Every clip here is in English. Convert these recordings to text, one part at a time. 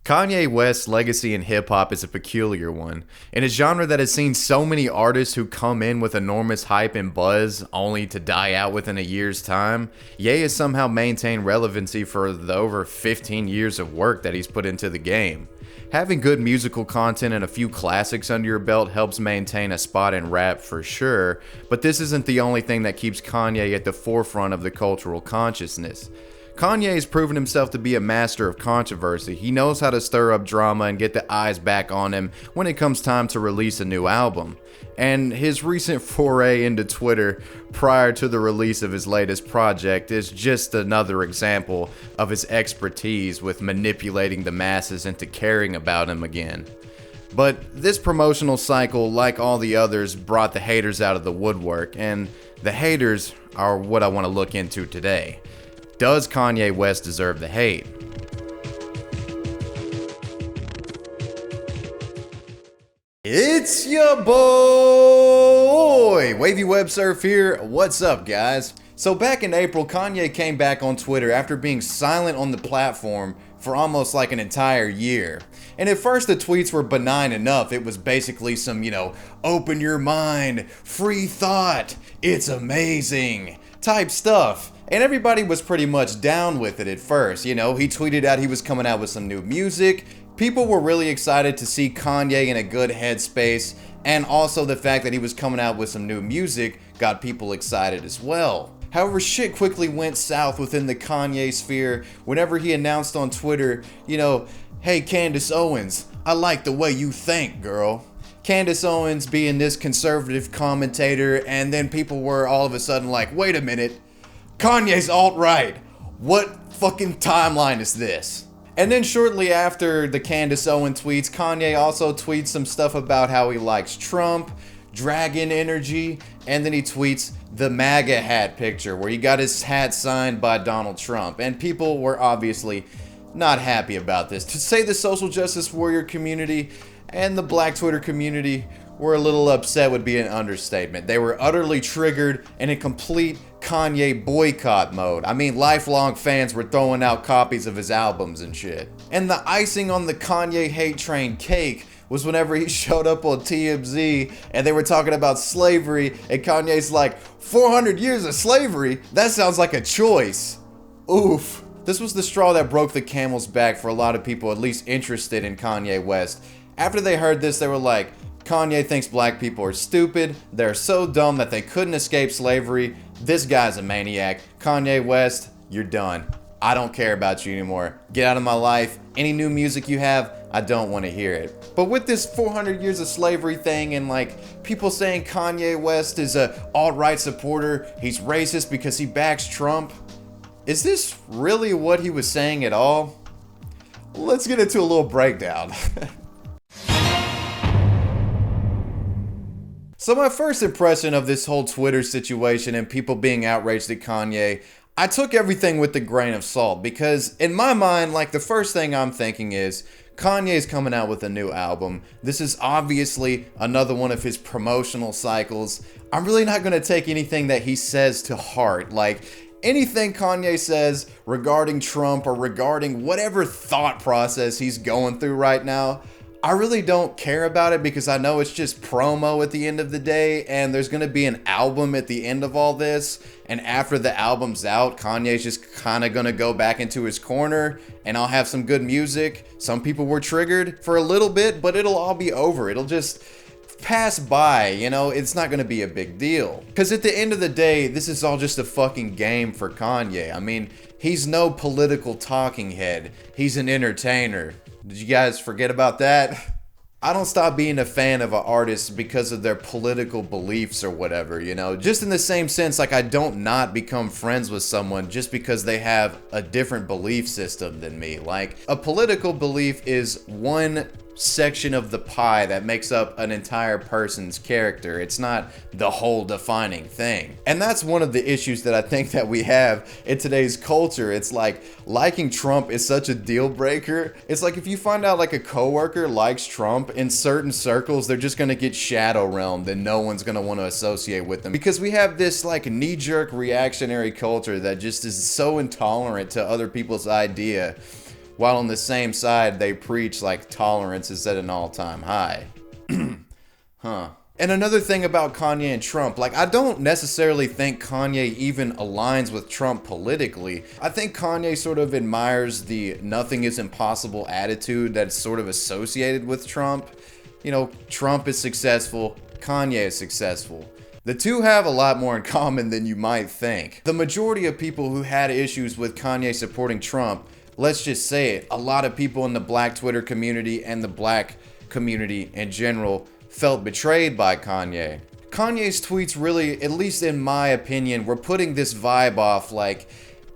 Kanye West's legacy in hip-hop is a peculiar one. In a genre that has seen so many artists who come in with enormous hype and buzz only to die out within a year's time, Ye has somehow maintained relevancy for the over 15 years of work that he's put into the game. Having good musical content and a few classics under your belt helps maintain a spot in rap for sure, but this isn't the only thing that keeps Kanye at the forefront of the cultural consciousness. Kanye has proven himself to be a master of controversy. He knows how to stir up drama and get the eyes back on him when it comes time to release a new album. And his recent foray into Twitter prior to the release of his latest project is just another example of his expertise with manipulating the masses into caring about him again. But this promotional cycle, like all the others, brought the haters out of the woodwork, and the haters are what I want to look into today. Does Kanye West deserve the hate? It's your boy, wavywebsurf here. What's up, guys? So back in April, Kanye came back on Twitter after being silent on the platform for almost like an entire year. And at first the tweets were benign enough. It was basically some, open your mind, free thought, it's amazing type stuff. And everybody was pretty much down with it at first. He tweeted out he was coming out with some new music. People were really excited to see Kanye in a good headspace, and also the fact that he was coming out with some new music got people excited as well. However, shit quickly went south within the Kanye sphere whenever he announced on Twitter, hey Candace Owens, I like the way you think, girl. Candace Owens being this conservative commentator, and then people were all of a sudden like, wait a minute, Kanye's alt-right. What fucking timeline is this? And then shortly after the Candace Owens tweets, Kanye also tweets some stuff about how he likes Trump, dragon energy, and then he tweets the MAGA hat picture where he got his hat signed by Donald Trump. And people were obviously not happy about this. To say the social justice warrior community and the Black Twitter community were a little upset would be an understatement. They were utterly triggered and in complete Kanye boycott mode. I mean, lifelong fans were throwing out copies of his albums and shit. And the icing on the Kanye hate train cake was whenever he showed up on TMZ and they were talking about slavery, and Kanye's like, 400 years of slavery? That sounds like a choice. Oof. This was the straw that broke the camel's back for a lot of people at least interested in Kanye West. After they heard this, they were like, Kanye thinks black people are stupid, they're so dumb that they couldn't escape slavery, this guy's a maniac, Kanye West, you're done. I don't care about you anymore. Get out of my life. Any new music you have, I don't want to hear it. But with this 400 years of slavery thing and people saying Kanye West is a alt-right supporter, he's racist because he backs Trump, is this really what he was saying at all? Let's get into a little breakdown. So my first impression of this whole Twitter situation and people being outraged at Kanye, I took everything with a grain of salt because in my mind, the first thing I'm thinking is Kanye's coming out with a new album. This is obviously another one of his promotional cycles. I'm really not going to take anything that he says to heart. Anything Kanye says regarding Trump or regarding whatever thought process he's going through right now, I really don't care about it because I know it's just promo at the end of the day, and there's going to be an album at the end of all this, and after the album's out, Kanye's just kind of going to go back into his corner, and I'll have some good music. Some people were triggered for a little bit, but it'll all be over. It'll just pass by, it's not going to be a big deal. Because at the end of the day, this is all just a fucking game for Kanye. I mean, he's no political talking head. He's an entertainer. Did you guys forget about that? I don't stop being a fan of an artist because of their political beliefs or whatever, Just in the same sense, I don't not become friends with someone just because they have a different belief system than me. A political belief is one section of the pie that makes up an entire person's character. It's not the whole defining thing. And that's one of the issues that I think that we have in today's culture. It's liking Trump is such a deal breaker. It's if you find out a coworker likes Trump, in certain circles they're just gonna get shadow realmed and no one's gonna want to associate with them because we have this knee-jerk reactionary culture that just is so intolerant to other people's idea while on the same side they preach like tolerance is at an all-time high. Huh. And another thing about Kanye and Trump, like, I don't necessarily think Kanye even aligns with Trump politically. I think Kanye sort of admires the nothing is impossible attitude that's sort of associated with Trump. You know, Trump is successful, Kanye is successful. The two have a lot more in common than you might think. The majority of people who had issues with Kanye supporting Trump, let's just say it, a lot of people in the black Twitter community and the black community in general felt betrayed by Kanye. Kanye's tweets really, at least in my opinion, were putting this vibe off like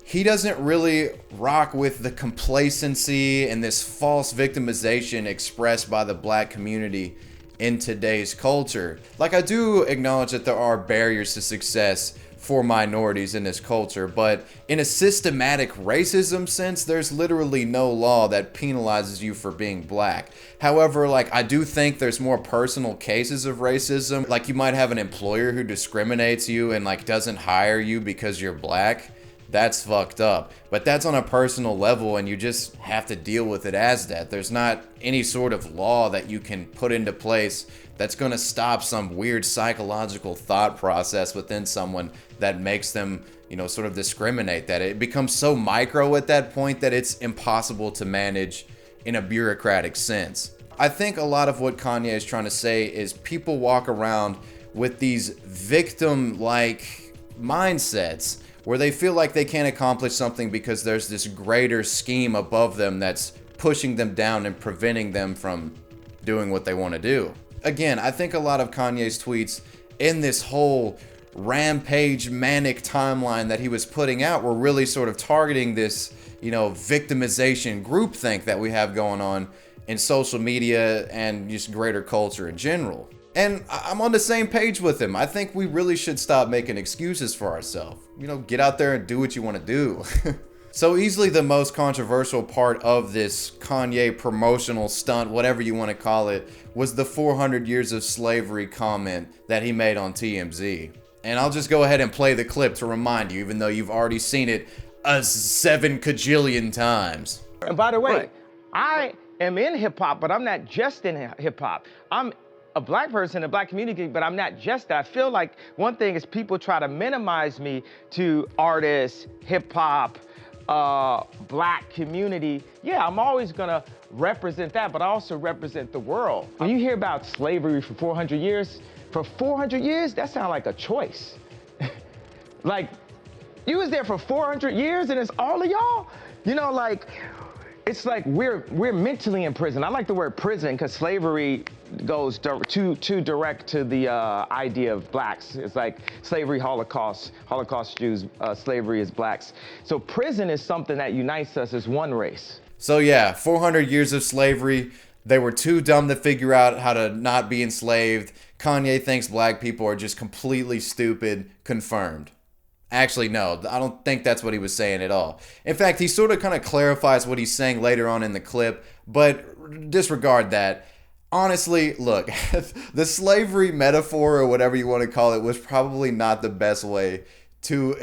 he doesn't really rock with the complacency and this false victimization expressed by the black community in today's culture. Like, I do acknowledge that there are barriers to success for minorities in this culture, but in a systematic racism sense, there's literally no law that penalizes you for being black. However, like, I do think there's more personal cases of racism. Like, you might have an employer who discriminates you and like doesn't hire you because you're black. That's fucked up. But that's on a personal level, and you just have to deal with it as that. There's not any sort of law that you can put into place that's going to stop some weird psychological thought process within someone that makes them, you know, sort of discriminate. That it becomes so micro at that point that it's impossible to manage in a bureaucratic sense. I think a lot of what Kanye is trying to say is people walk around with these victim-like mindsets where they feel like they can't accomplish something because there's this greater scheme above them that's pushing them down and preventing them from doing what they want to do. Again, I think a lot of Kanye's tweets in this whole rampage manic timeline that he was putting out were really sort of targeting this, you know, victimization groupthink that we have going on in social media and just greater culture in general. And I'm on the same page with him. I think we really should stop making excuses for ourselves. You know, get out there and do what you want to do. So easily the most controversial part of this Kanye promotional stunt, whatever you want to call it, was the 400 years of slavery comment that he made on TMZ. And I'll just go ahead and play the clip to remind you, even though you've already seen it a 7 kajillion times. And by the way, I am in hip hop, but I'm not just in hip hop. I'm a black person in the black community, but I'm not just that. I feel like one thing is people try to minimize me to artists, hip hop, black community. Yeah, I'm always gonna represent that, but I also represent the world. When you hear about slavery for 400 years, that sounds like a choice. Like, you was there for 400 years and it's all of y'all? You know, like, it's like we're mentally in prison. I like the word prison because slavery goes too direct to the idea of blacks. It's like slavery, Holocaust Jews, slavery is blacks. So prison is something that unites us as one race. So yeah, 400 years of slavery. They were too dumb to figure out how to not be enslaved. Kanye thinks black people are just completely stupid. Confirmed. Actually, no, I don't think that's what he was saying at all. In fact, he sort of kind of clarifies what he's saying later on in the clip, but disregard that. Honestly, look, the slavery metaphor or whatever you want to call it was probably not the best way to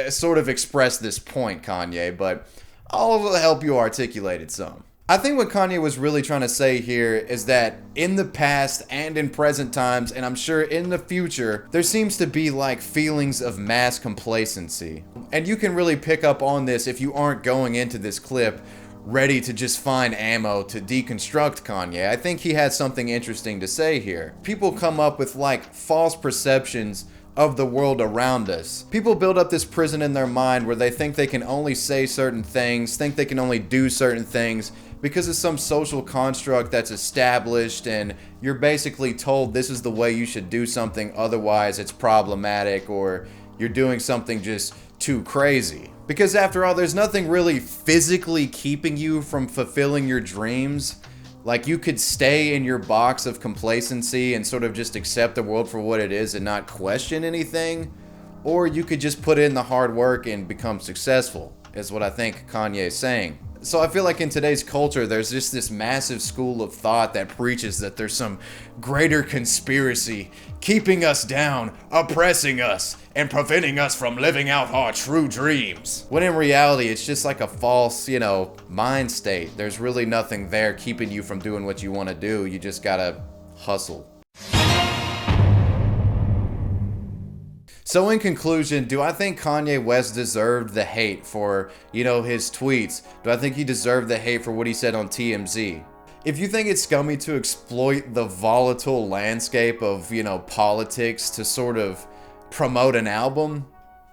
sort of express this point, Kanye, but I'll help you articulate it some. I think what Kanye was really trying to say here is that in the past and in present times, and I'm sure in the future, there seems to be like feelings of mass complacency. And you can really pick up on this if you aren't going into this clip ready to just find ammo to deconstruct Kanye. I think he has something interesting to say here. People come up with like false perceptions of the world around us. People build up this prison in their mind where they think they can only say certain things, think they can only do certain things because of some social construct that's established, and you're basically told this is the way you should do something, otherwise it's problematic, or you're doing something just too crazy. Because after all, there's nothing really physically keeping you from fulfilling your dreams. Like, you could stay in your box of complacency and sort of just accept the world for what it is and not question anything. Or you could just put in the hard work and become successful, is what I think Kanye is saying. So I feel like in today's culture, there's just this massive school of thought that preaches that there's some greater conspiracy keeping us down, oppressing us, and preventing us from living out our true dreams. When in reality, it's just like a false, mind state. There's really nothing there keeping you from doing what you want to do. You just gotta hustle. So in conclusion, do I think Kanye West deserved the hate for, his tweets? Do I think he deserved the hate for what he said on TMZ? If you think it's scummy to exploit the volatile landscape of, politics to sort of promote an album,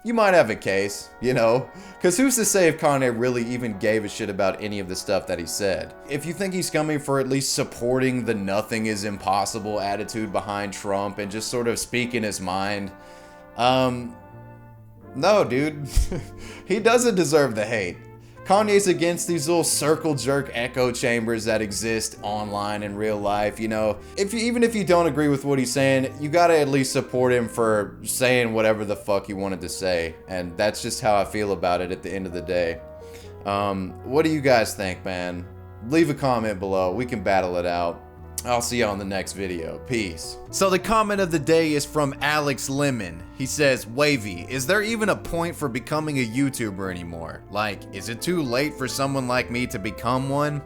you might have a case, Because who's to say if Kanye really even gave a shit about any of the stuff that he said? If you think he's scummy for at least supporting the nothing is impossible attitude behind Trump and just sort of speaking his mind, no, dude. He doesn't deserve the hate. Kanye's against these little circle jerk echo chambers that exist online in real life, Even if you don't agree with what he's saying, you gotta at least support him for saying whatever the fuck he wanted to say. And that's just how I feel about it at the end of the day. What do you guys think, man? Leave a comment below. We can battle it out. I'll see you on the next video. Peace. So the comment of the day is from Alex Lemon. He says, Wavy, is there even a point for becoming a YouTuber anymore? Like, is it too late for someone like me to become one?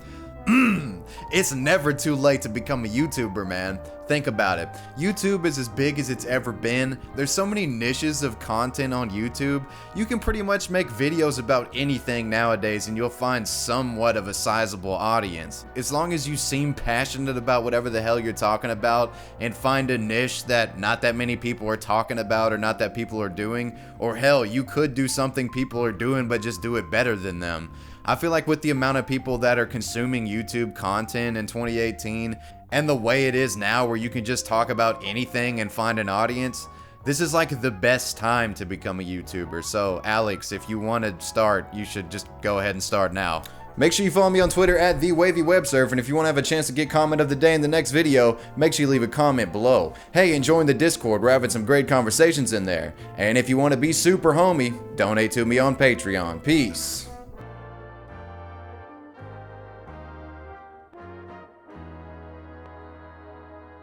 It's never too late to become a YouTuber, man. Think about it. YouTube is as big as it's ever been. There's so many niches of content on YouTube. You can pretty much make videos about anything nowadays and you'll find somewhat of a sizable audience. As long as you seem passionate about whatever the hell you're talking about and find a niche that not that many people are talking about or not that people are doing, or hell, you could do something people are doing but just do it better than them. I feel like with the amount of people that are consuming YouTube content in 2018 and the way it is now where you can just talk about anything and find an audience, this is like the best time to become a YouTuber. So Alex, if you want to start, you should just go ahead and start now. Make sure you follow me on Twitter at wavywebsurf, and if you want to have a chance to get comment of the day in the next video, make sure you leave a comment below. Hey, and join the Discord, we're having some great conversations in there. And if you want to be super homie, donate to me on Patreon. Peace.